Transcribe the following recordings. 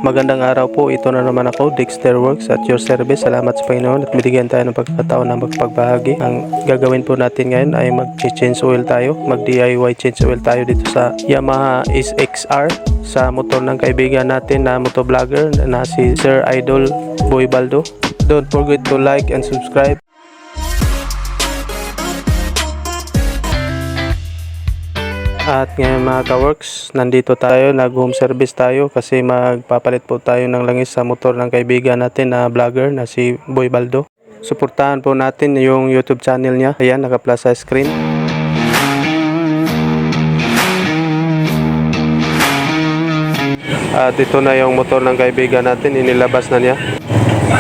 Magandang araw po, ito na naman ako, Dexter Works at your service. Salamat sa Panginoon at binigyan tayo ng pagkakataon na magpagbahagi. Ang gagawin po natin ngayon ay mag-change oil tayo, mag-DIY change oil tayo dito sa Yamaha SXR sa motor ng kaibigan natin na motovlogger na si Sir Idol Boy Baldo. Don't forget to like and subscribe. At ngayon mga ka-works, nandito tayo, nag-home service tayo kasi magpapalit po tayo ng langis sa motor ng kaibigan natin na vlogger na si Boy Baldo. Suportahan po natin yung YouTube channel niya. Ayan, naka-plus sa screen. At ito na yung motor ng kaibigan natin, inilabas na niya.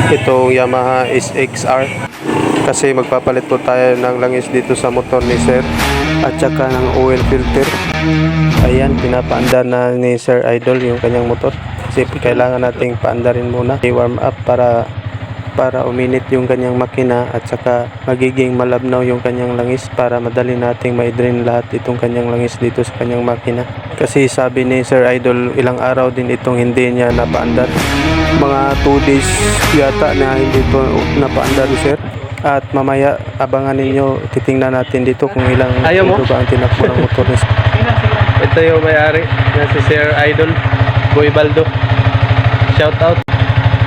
Itong Yamaha SXR. Kasi magpapalit po tayo ng langis dito sa motor ni Sir at saka ng oil filter. Ayan, pinapaandar na ni Sir Idol yung kanyang motor kasi kailangan nating paandarin muna, i-warm up para uminit yung kanyang makina at saka magiging malabnaw yung kanyang langis para madali nating ma-drain lahat itong kanyang langis dito sa kanyang makina. Kasi sabi ni Sir Idol, ilang araw din itong hindi niya napaandar, mga 2 days yata na hindi ito napaandar ni Sir. At mamaya abangan ninyo, titingnan natin dito kung ilang kilo ba ang tinakbo ng motor ni Sir. Ito yung may-ari na si Sir Idol Boy Baldo. Shout out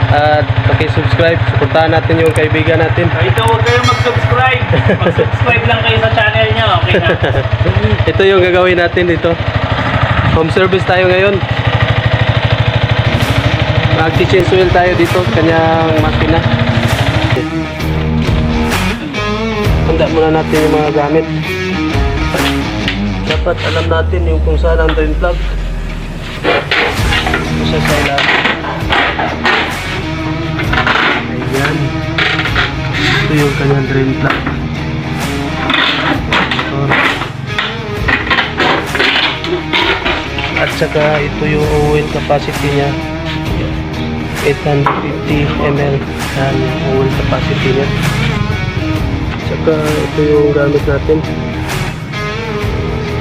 at paki-subscribe, suportahan natin yung kaibigan natin. Ito, huwag kayong mag-subscribe. Mag-subscribe lang kayo sa channel niya, okay na? Ito yung gagawin natin dito. Home service tayo ngayon. Mag-change oil tayo dito, kanyang makina. Handa muna natin yung mga gamit. Dapat alam natin yung kung saan ang drain plug. Isa sa ilalim. Ayan. Ito yung kanyang drain plug. At saka ito yung oil capacity niya. 850 ml ang oil capacity niya. Saka ito yung gamit natin,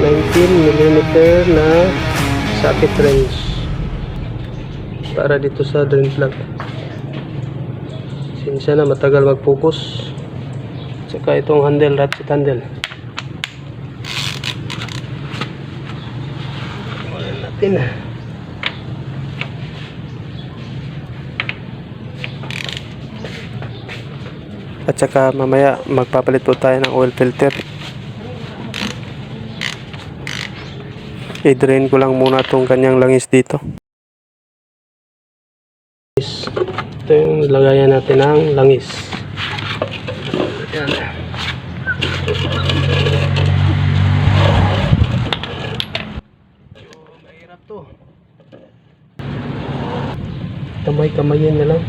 19mm na socket wrench para dito sa drain plug. Sinsya na matagal mag-focus. Saka itong handle, ratchet handle. Wala natin. At saka mamaya magpapalit po tayo ng oil filter. I-drain ko lang muna itong kanyang langis dito. Ito yung lagayan natin ng langis. Ayan. Mahirap to. Kamay-kamayin na lang.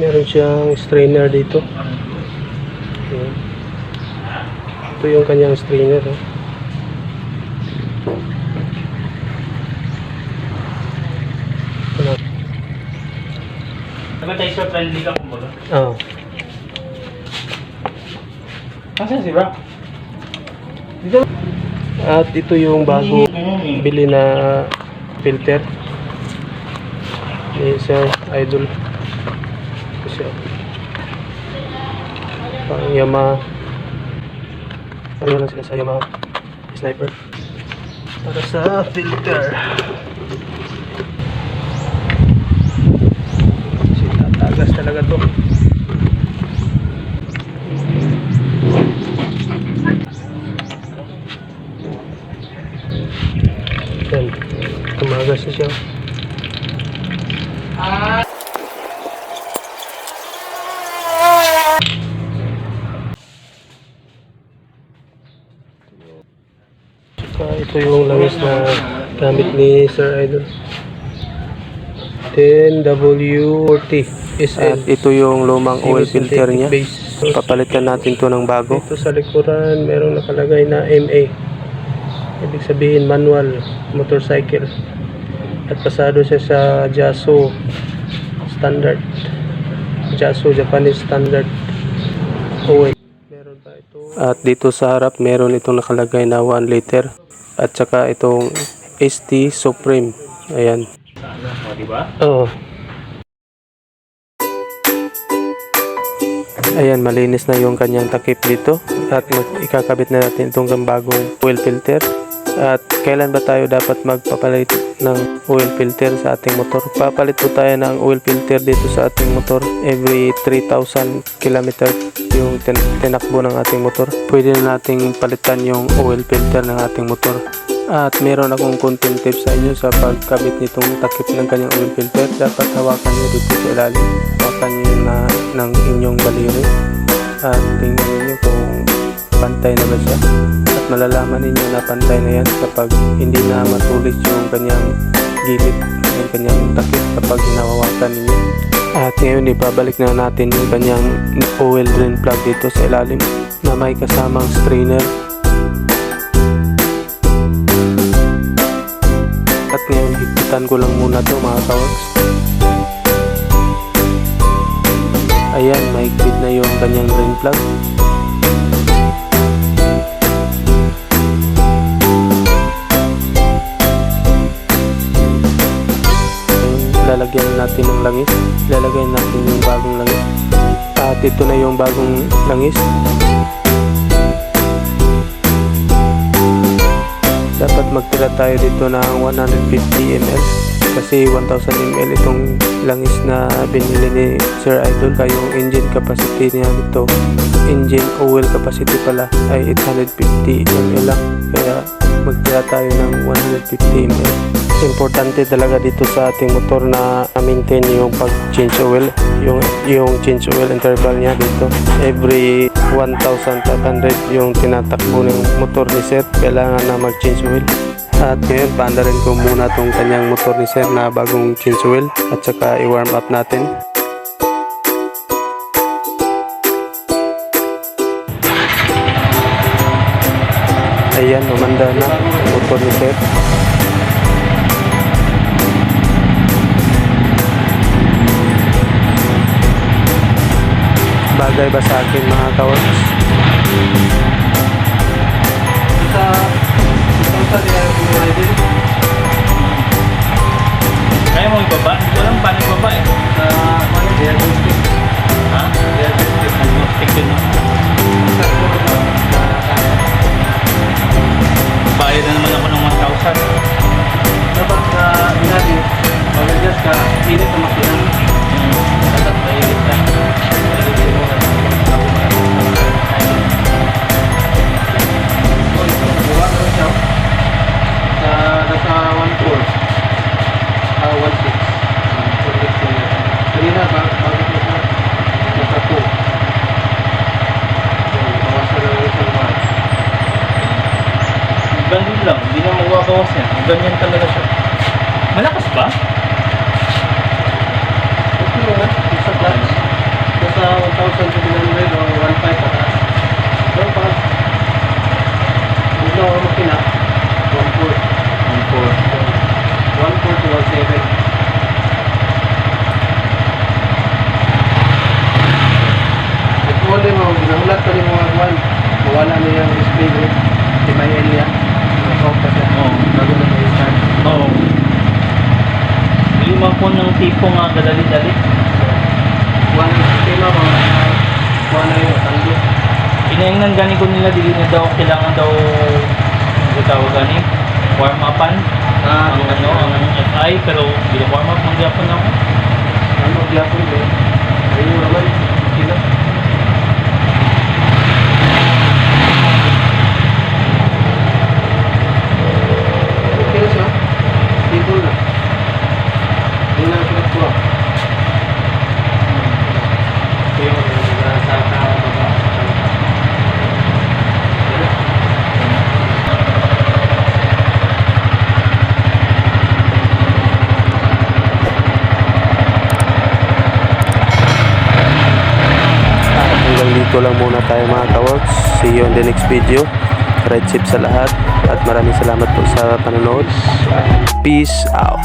Meron siyang strainer dito. Ayan. Ito yung kanyang strainer. Tayo friendly ka kumbaga. Oo. Asan si Bra? Dito. At ito yung bago bili na filter ni Sir Idol. Kasi pang Yamaha, ano lang sila sa Yamaha Sniper para sa filter. Kasi tatagas talaga to. Yan, tumagas na siya. Ito yung langis na gamit ni Sir Idol, 10W40 SL. At ito yung lumang oil filter niya. Papalitan natin to ng bago. Ito sa likuran merong nakalagay na MA. Ibig sabihin manual motorcycle. At pasado siya sa Jaso Standard. Jaso Japanese Standard oil. Meron pa ito. At dito sa harap meron itong nakalagay na 1 liter. At saka itong ST Supreme. Ayan. O, diba? Oo. Ayan, malinis na yung kanyang takip dito. At ikakabit na natin itong bagong oil filter. At kailan ba tayo dapat magpapalit ng oil filter sa ating motor? Papalit po tayo ng oil filter dito sa ating motor every 3,000 km yung tinakbo ng ating motor. Pwede na nating palitan yung oil filter ng ating motor. At meron akong content tips sa inyo sa pagkabit nitong takip ng kanyang oil filter. Dapat hawakan nyo dito sa ilalim. Hawakan nyo na ng inyong baliri. At tingnan niyo kung pantay na ba siya. At malalaman ninyo na pantay na yan kapag hindi na matulis yung kanyang gilid, yung kanyang takip kapag hinawakan ninyo. At ngayon ipabalik na natin yung kanyang oil drain plug dito sa ilalim na may kasamang strainer. At ngayon higpitan ko lang muna to mga kaworks. Ayan, mahigpit na yung kanyang drain plug. Lalagyan natin ng langis. Lalagyan natin yung bagong langis. At ito na yung bagong langis. Dapat magtira tayo dito ng 150 ml kasi 1000 ml itong langis na binili ni Sir Idol. Kaya yung engine capacity niya dito, engine oil capacity pala ay 850 ml lang. Kaya magtira tayo ng 150 ml. Importante talaga dito sa ating motor na maintain yung pag-change oil, yung change oil interval niya dito. Every 1,500 yung tinatakbo ng motor ni Sir, kailangan na mag-change oil. At ngayon, paandarin ko muna tong kanyang motor ni Sir na bagong change oil at saka i-warm up natin. Ayan, umanda na ang motor ni Sir. Bagay ba sa akin mga kaworks? Kaya mo ibaba? Hindi ko alam paano ibaba eh. Ha? Diagnostic din. Bayad na naman ako ng 1,000. Dapat sa inali, mag-adjust ka, init na makina. Dapat mainit ka. Gawa ka rin siya. Nasa 1.4. 1.6. Kanina, bakit mo siya? Nasa 2. Bawasan lang yung isang mahal. Ganun lang, hindi na mawabawas yan. Ganyan talaga siya. Malakas ba? Okay mo na, isa clutch. Nasa 1,700 o 1.5 pataas. Pero pag ito ang makina, 1.4. 1.4 to 1.7. Nag-order mo, ginahulat pa rin mo ang mawala na yung display mo. Di ba yung niya? Nag-off pa siya. Oo. Bago na may start. Oo. Lima po ng tipo nga kadali-dali. One tema mga kuha na yung tanggo. Inaingnan gani ko nila, dili na daw, kailangan daw, ano tawag gani, warm upan. Ang FI, pero hindi warm up, mag-yapon ako. Ano magyapon eh. Ayun naman, sila. Okay na siya. Stable na. Hindi na pinagkuha. Ito yung nasa baba. Hanggang dito lang muna tayo mga kaworks. See you on the next video. Ride safe sa lahat at maraming salamat po sa panonood. Peace out.